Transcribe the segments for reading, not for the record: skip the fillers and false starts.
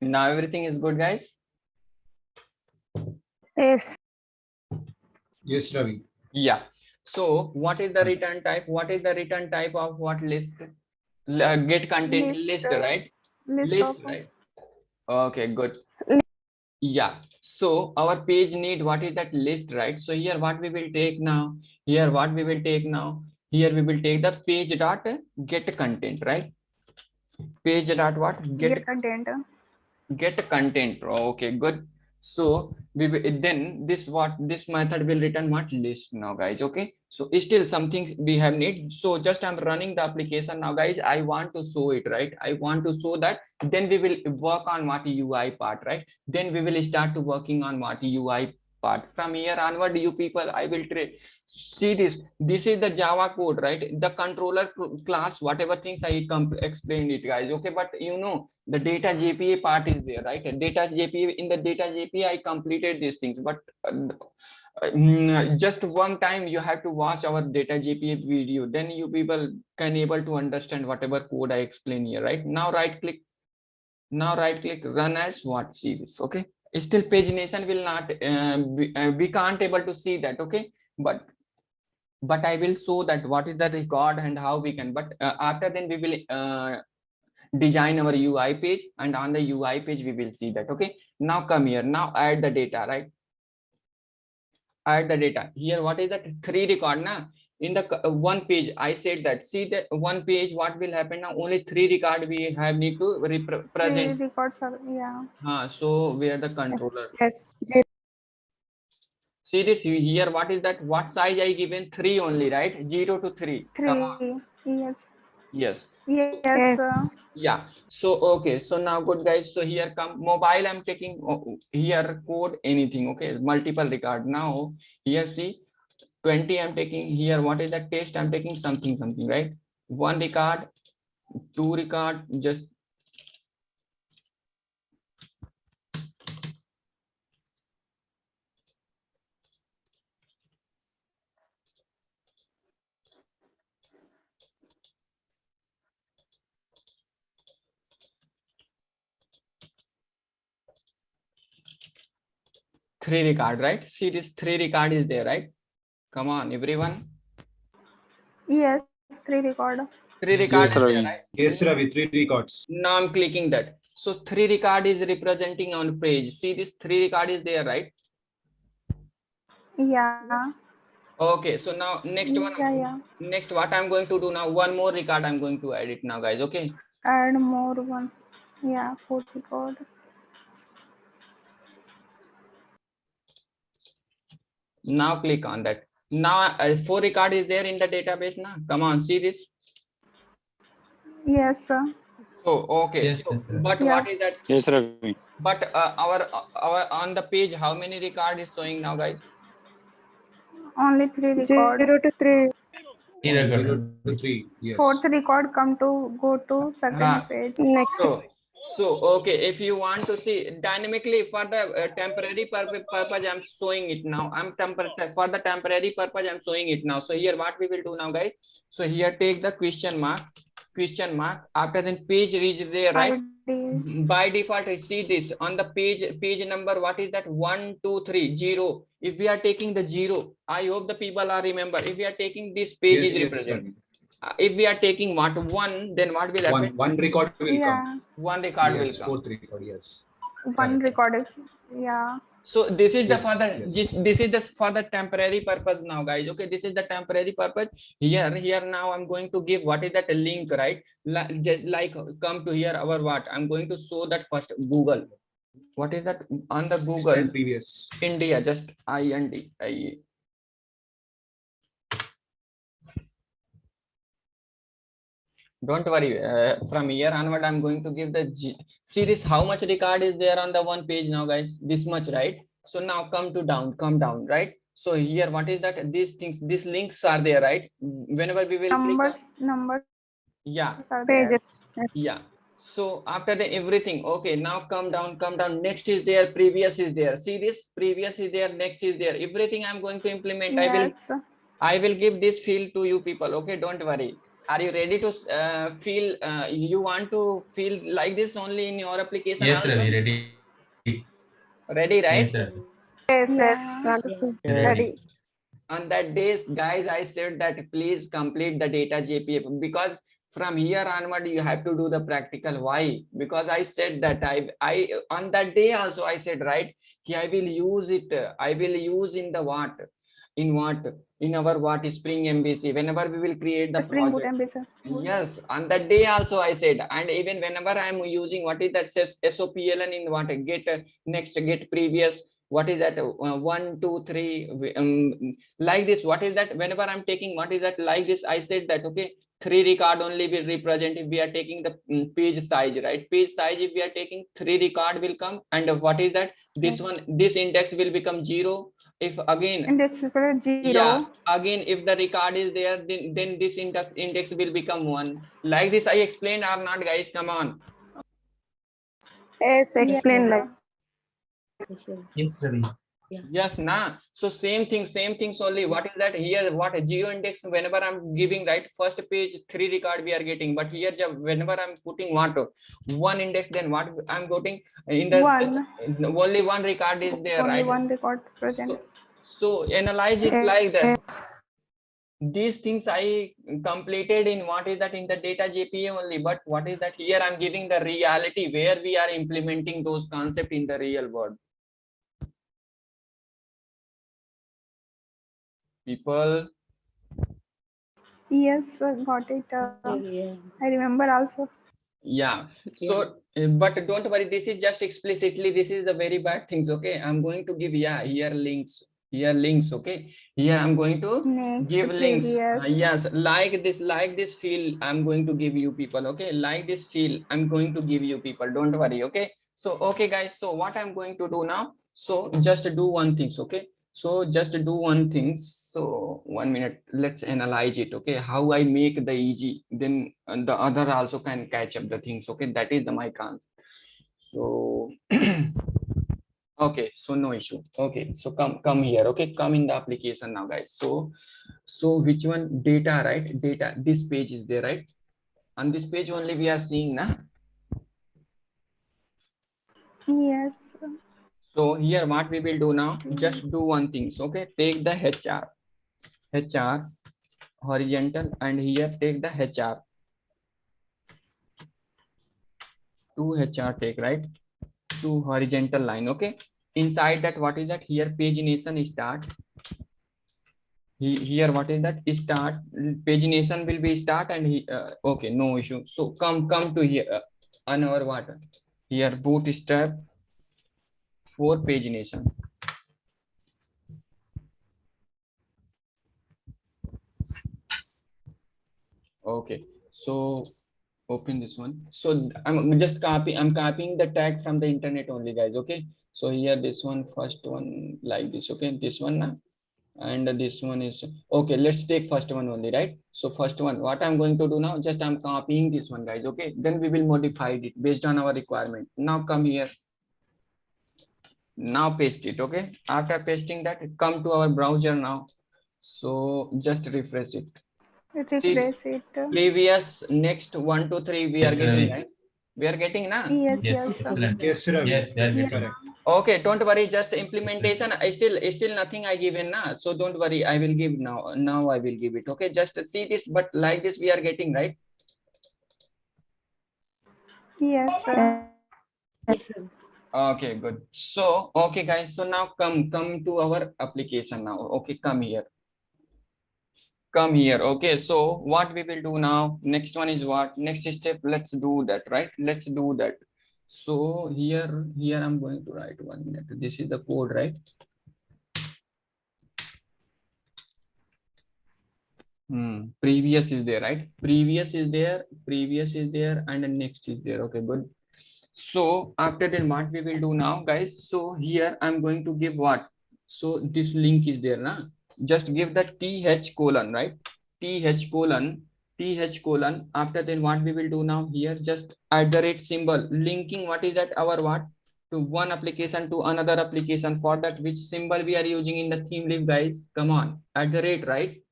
Now everything is good, guys. Yes. Yes, Ravi. Yeah. So what is the return type? What is the return type of what list? Get content list, right? List, right? Okay, good. Yeah. So our page need what is that list, right? So here what we will take now? Here what we will take now? Here we will take the page dot get content, right? Page dot what? Get content. Get content. Okay, good. So we will, then this method will return what list now, guys. Okay, so still something we have need. So just I'm running the application now, guys. I want to show it, right? I want to show that. Then we will work on what UI part, right? Then we will start to working on what UI part. From here onward, you people, I will see this. This is the Java code, right? The controller class, whatever things I explained it, guys. Okay, but you know the data JPA part is there, right? Data JPA, in the data JPA I completed these things, but just one time you have to watch our data JPA video, then you people can able to understand whatever code I explain here, right? Now right click, run as what series. Okay, still pagination will not we can't able to see that. Okay, but I will show that what is the record and how we can, but after then we will design our UI page, and on the UI page we will see that. Okay, now come here, now add the data, right? Add the data here. What is that? 3 record now in the one page. I said that, see that one page what will happen now, only 3 record we have need to present. 3 records are, yeah. So where the controller, Yes. see this here, what is that? What size I given? 3 only, right? 0 to 3. 3. Come on. Yes. Yes. Yes. Yeah. So okay, so now good, guys. So here come mobile, I'm taking here code anything. Okay, multiple record. Now here see 20 I'm taking here. What is the test? I'm taking something, right? 1 record, 2 record, just three record, right? See this 3 record is there, right? Come on, everyone. Yes, 3 record. 3 record Yes, is there, Ravi. right? Yes, Ravi. 3 records. Now I'm clicking that. So 3 record is representing on page. See this 3 record is there, right? Yeah. Okay, so now next one. Yeah. Next, what I'm going to do now, one more record I'm going to edit now, guys. Okay. Add more one. Yeah, 4 record. Now click on that. Now 4 record is there in the database now. Come on, see this. Yes, sir. Oh, okay. Yes, So, yes, sir. but Yeah. what is that? Yes, Ravi. But our on the page, how many record is showing now, guys? Only 3 record. 0 to 3. 0 to 3. Yes. 4th record go to second page. Next. So okay, if you want to see dynamically for the temporary purpose, I'm showing it now. For the temporary purpose, I'm showing it now. So here what we will do now, guys. So here take the question mark. After then page reach there, right? By default, I see this on the page number. What is that? 1, 2, 3, 0. If we are taking the 0, I hope the people are remember. If we are taking this page is represented. If we are taking what 1, then what will happen? One record will come. 1 record will come. 4th record, yes. 1 record is, yeah. So this is the Yes, for the yes. this is the for the temporary purpose now, guys. Okay, this is the temporary purpose. Here now I'm going to give what is that link, right? Just like come to here our what I'm going to show that first Google. What is that on the Google? And previous. India, just IND. Don't worry. From here onward, I'm going to give the see this how much record is there on the one page now, guys. This much, right? So now come down, right? So here, what is that? These things, these links are there, right? Whenever we will Numbers. Yeah. Pages. Yes. Yeah. So after the everything, okay. Now come down. Next is there. Previous is there. See this? Previous is there. Next is there. Everything I'm going to implement. Yes. I will give this field to you people. Okay, don't worry. Are you ready to feel? You want to feel like this only in your application? Yes, also? Ravi, ready. Ready, right? Yes, Ravi. Yes, Yeah. want to see. Okay. Ready. On that days, guys, I said that please complete the data JPF, because from here onward you have to do the practical. Why? Because I said that I on that day also I said, right, I will use it. I will use in the what? In what? In our what is Spring MVC. Whenever we will create the Spring Boot project. MVC. Yes, on that day also I said, and even whenever I am using what is that says SOPLN in what get next, get previous, what is that 1 2 3 like this, what is that, whenever I'm taking what is that like this, I said that okay, 3 record only will represent if we are taking the page size, right? Page size, if we are taking 3 record will come, and what is that, this one, this index will become 0. If again, Index is equal to 0. yeah, again if the record is there, then this index will become 1. Like this I explained or not, guys? Come on. Yes, explain like. Yes, Ravi. Yes, na. So same things only. What is that here? What geo index? Whenever I'm giving, right, first page 3 record we are getting, but here whenever I'm putting what 1 index, then what I'm getting in the 1. only 1 record is there, Only right? 1 record present. So analyze it like this. These things I completed in what is that in the data JPA only, but what is that here I'm giving the reality where we are implementing those concepts in the real world. People. Yes, got it. I remember also. Yeah. So, but don't worry, this is just explicitly, this is the very bad things. Okay, I'm going to give, yeah, here links. Okay, here I'm going to Next, give links. previous. Yes, like this field I'm going to give you people. Okay, like this field I'm going to give you people. Don't worry. Okay. So okay guys, so what I'm going to do now, so just do one thing. Okay, so just do one thing. So 1 minute, let's analyze it. Okay, how I make the easy, then the other also can catch up the things. Okay, that is the my concept. So okay, so no issue. Okay, so come here. Okay, come in the application now, guys. So which one? Data, right? Data, this page is there, right? On this page only we are seeing now. Yes. So here what we will do now, just do one thing. Okay, take the HR horizontal, and here take the HR, 2 HR take, right? 2 horizontal line. Okay, inside that what is that, here pagination start. Here what is that, start, pagination will be start, and okay, no issue. So come to here on our what, here bootstrap for pagination. Okay, so open this one. So I'm copying the tag from the internet only, guys. Okay, so here this one, first one like this. Okay, this one now, and this one is okay. Let's take first one only, right? So first one, what I'm going to do now, just I'm copying this one, guys. Okay, then we will modify it based on our requirement. Now come here, now paste it. Okay, after pasting that, come to our browser now. So just refresh it. Refresh it. Previous, next 1 2 3 we are Yes, getting, Ravi. right? We are getting now. Yes, Yes, yes. excellent. Yes, Ravi. Yes, yes, Yeah. Correct. Okay, don't worry, just implementation. I still nothing I given now. So don't worry, I will give now. Now I will give it. Okay, just see this, but like this we are getting, right? Yes, sir. Okay, good. So okay guys, so now come to our application now. Okay, come here. Okay, so what we will do now, next one is what, next step, let's do that, right? Let's do that. So here I'm going to write 1 minute. This is the code, right? Previous is there, right? Previous is there, and the next is there. Okay, good. So after then what we will do now, guys, so here I'm going to give what, so this link is there now, just give the th colon, right? th colon, after then what we will do now, here just @ symbol linking, what is that, our what, to one application to another application. For that, which symbol we are using in the theme leaf, guys? Come on, @ right?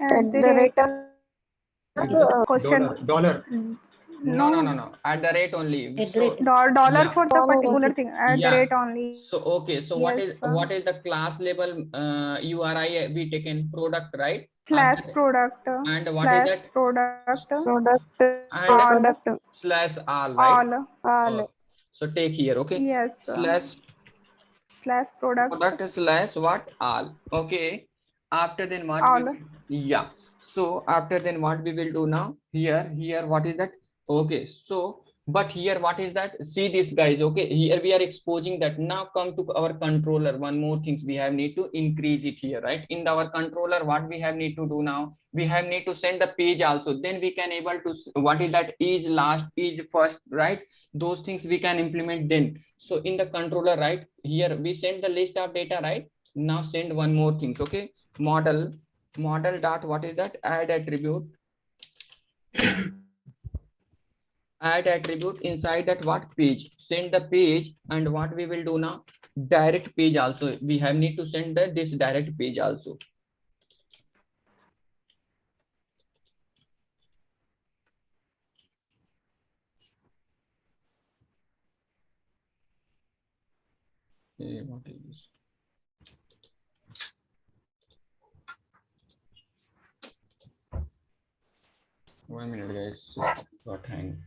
At the rate of Question. Dollar. No. At the rate only. At So, rate. Dollar Yeah. for the particular thing at the Yeah. rate only. so okay. So what Yes, is the class label URI we taken product, right? slash After- product. And what is Slash that? product. And All. slash all, right? All. So take here, okay? Yes. Slash Slash product. product slash what all, okay? After then what All. yeah. So after then what we will do now? Here what is that? Okay, so but here what is that? See this, guys, okay? Here we are exposing that. Now come to our controller. One more things we have need to increase it here, right? In our controller, what we have need to do now? We have need to send the page also. Then we can able to what is that? Is last, is first, right? Those things we can implement then. So in the controller, right here we send the list of data, right? Now send one more things, okay? Model dot what is that? Add attribute. Add attribute inside that what page? Send the page, and what we will do now? Direct page also. We have need to send this direct page also. Okay, what is this? One minute, guys. Just got hang.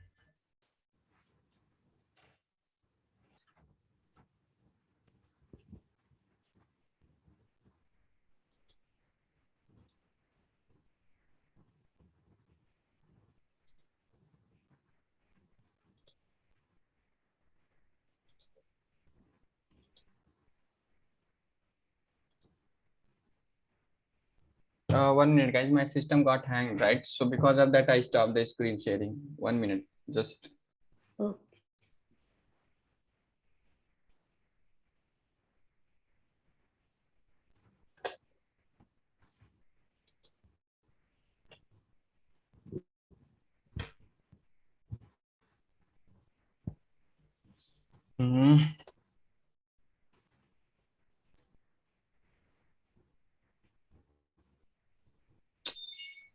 One minute, guys. My system got hang, right? So because of that, I stopped the screen sharing. 1 minute, just. Oh.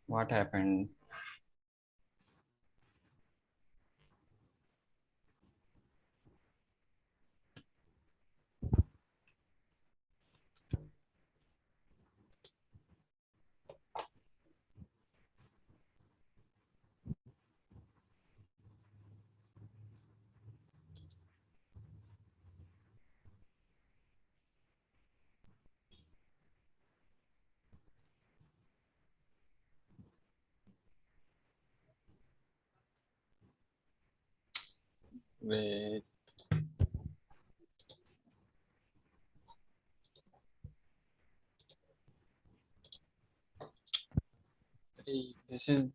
What happened? Wait. Hey, this is.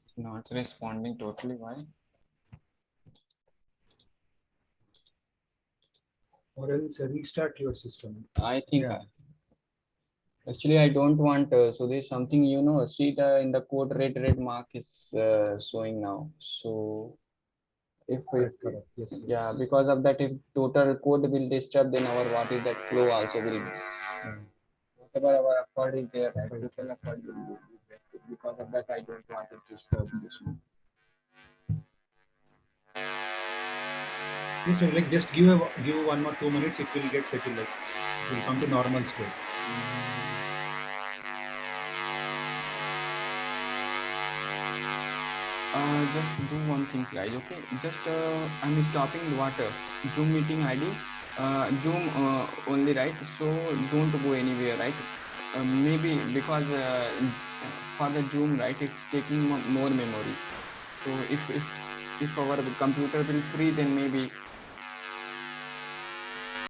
It's not responding totally. Why? Or else restart your system. I think. Yeah. Actually, I don't want. So there's something, see the in the code red mark is showing now. So if Correct. Yes. yeah, because of that, if total code will disturb, then our what is that flow also will. Whatever our effort is there, right? Total effort will be wasted. Because of that, I don't want to disturb this one. Yes, sir, like just give 1 or 2 minutes, it will get settled. Like it will come to normal state. Just do one thing, guys. Okay, just I'm stopping what Zoom meeting ID, Zoom only, right? So don't go anywhere, right? Maybe because for the Zoom, right, it's taking more memory. So if our computer will free, then maybe